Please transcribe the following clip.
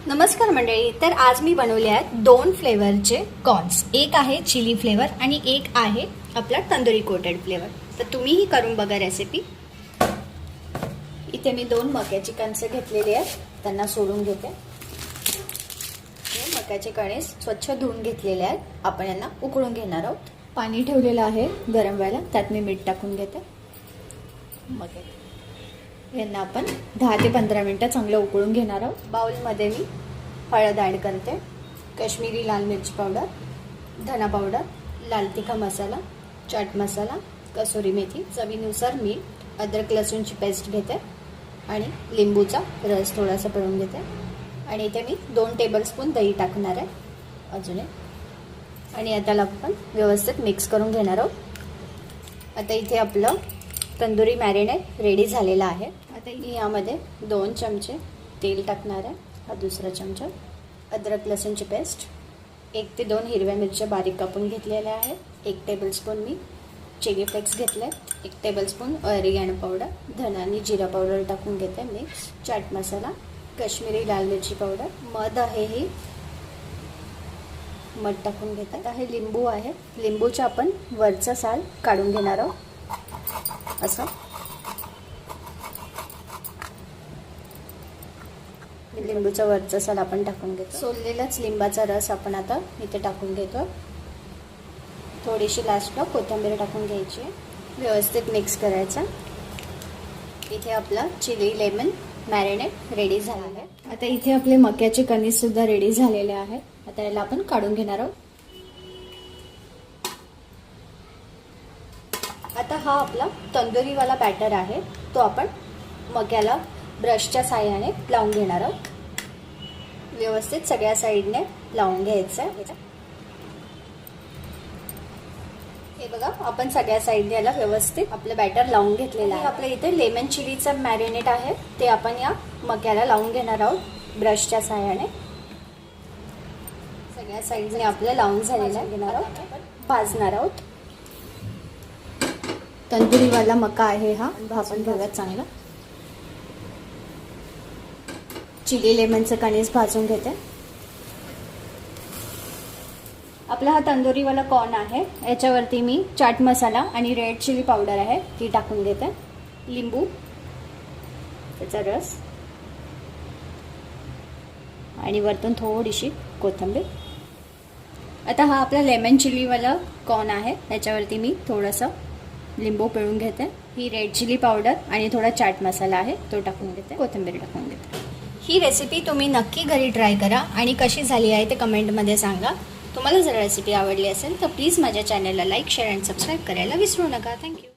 नमस्कार मंडळी. तर आज मी बनवले आहेत दोन फ्लेवरचे कॉर्न्स. एक आहे चिली फ्लेवर आणि एक आहे आपला तंदुरी कोटेड फ्लेवर. तर तुम्हीही करून बघा रेसिपी. इथे मी दोन मक्याची कणसं घेतलेली आहेत, त्यांना सोडून घेते. मक्याचे कणीस स्वच्छ धुवून घेतलेले आहेत. आपण यांना उकळून घेणार आहोत. पाणी ठेवलेलं आहे गरम व्हायला, त्यात मी मीठ टाकून घेते. मग यांना आपण 10 ते 15 मिनिटं चांगलं उकळून घेणार आहोत. बाउलमध्ये मी हळद ॲड करते, काश्मीरी लाल मिरची पावडर, धना पावडर, लाल तिखा मसाला, चाट मसाला, कसुरी मेथी, चवीनुसार मीठ, अद्रक लसूणची पेस्ट घेते आणि लिंबूचा रस थोडासा पिळून घेते. आणि इथे मी 2 टेबलस्पून दही टाकणार आहे अजून एक. आणि आता आपण व्यवस्थित मिक्स करून घेणार आहोत. आता इथे आपलं तंदुरी मॅरिनेट रेडी झालेला आहे. आता यामध्ये 2 चमचे तेल टाकणार आहे. हा दुसरा चमचा अद्रक लसूणची पेस्ट, 1 ते 2 हिरव्या मिरच्या बारीक कापून घेतलेल्या आहेत. 1 टेबलस्पून मी चिली फ्लेक्स घेतले, 1 टेबलस्पून ऑरिगॅनो पावडर, धना आणि जिरा पावडर टाकून घेते मिक्स, चाट मसाला, काश्मीरी लाल मिरची पावडर, मध आहे ही मध टाकून घेते. आता हे लिंबू आहे, लिंबूचा आपण वरचा साल काढून घेणार आहोत असं. लिंबूचा वरचा साल आपण टाकून घेतो. सोललेलाच लिंबाचा रस आपण आता इथे टाकून घेतो. थोडीशी लास्टला कोथिंबीर टाकून घ्यायची, व्यवस्थित मिक्स करायचा. इथे आपला चिली लेमन मॅरिनेट रेडी झालेला आहे. आता इथे आपले मक्याचे कणीस सुद्धा रेडी झालेले आहेत. आता याला आपण काढून घेणार आहोत. आता हा आपला तंदुरीवाला बॅटर आहे, तो आपण मक्याला ब्रशच्या साहाय्याने लावून घेणार आहोत. व्यवस्थित सगळ्या साईडने लावून घ्यायचं आहे. हे बघा, आपण सगळ्या साईडने याला व्यवस्थित आपलं बॅटर लावून घेतलेलं आहे. आपल्या इथे लेमन चिलीचं मॅरिनेट आहे, ते आपण या मक्याला लावून घेणार आहोत ब्रशच्या साहाय्याने. सगळ्या साईडने आपलं लावून झालेलं आहे. घेणार आहोत, भाजणार आहोत. तंदुरीवाला मका आहे हा, भाजून घेऊयात चांगला. चिली लेमनचं कणीस भाजून घेते. आपला हा तंदुरीवाला कॉर्न आहे, याच्यावरती मी चाट मसाला आणि रेड चिली पावडर आहे ती टाकून घेते, लिंबू, त्याचा रस आणि वरतून थोडीशी कोथिंबीर. आता हा आपला लेमन चिलीवाला कॉर्न आहे, याच्यावरती मी थोडंसं लिंबू पिळून घेते. ही रेड चिली पावडर आणि थोडा चाट मसाला आहे तो टाकून घेते, कोथिंबीर टाकून घेते. ही रेसिपी तुम्ही नक्की घरी ट्राय करा आणि कशी झाली आहे ते कमेंटमध्ये सांगा. तुम्हाला जर रेसिपी आवडली असेल तर प्लीज माझ्या चॅनलला लाईक, शेअर आणि सबस्क्राईब करायला विसरू नका. थँक्यू.